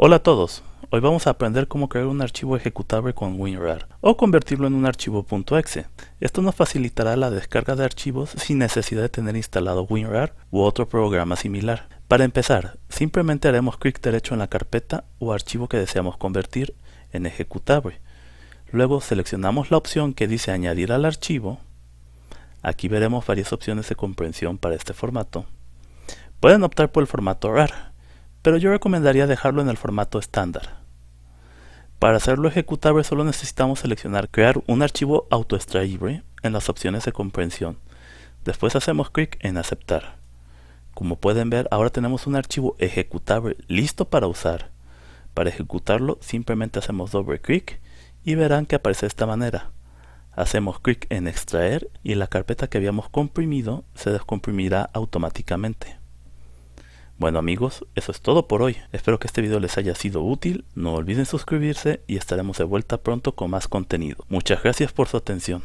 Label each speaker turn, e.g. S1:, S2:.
S1: Hola a todos, hoy vamos a aprender cómo crear un archivo ejecutable con WinRAR o convertirlo en un archivo .exe. Esto nos facilitará la descarga de archivos sin necesidad de tener instalado WinRAR u otro programa similar. Para empezar, simplemente haremos clic derecho en la carpeta o archivo que deseamos convertir en ejecutable. Luego seleccionamos la opción que dice añadir al archivo. Aquí veremos varias opciones de comprensión para este formato. Pueden optar por el formato RAR, pero yo recomendaría dejarlo en el formato estándar. Para hacerlo ejecutable solo necesitamos seleccionar crear un archivo autoextraíble en las opciones de comprensión. Después hacemos clic en aceptar. Como pueden ver, ahora tenemos un archivo ejecutable listo para usar. Para ejecutarlo simplemente hacemos doble clic y verán que aparece de esta manera. Hacemos clic en extraer y la carpeta que habíamos comprimido se descomprimirá automáticamente. Bueno amigos, eso es todo por hoy. Espero que este video les haya sido útil. No olviden suscribirse y estaremos de vuelta pronto con más contenido. Muchas gracias por su atención.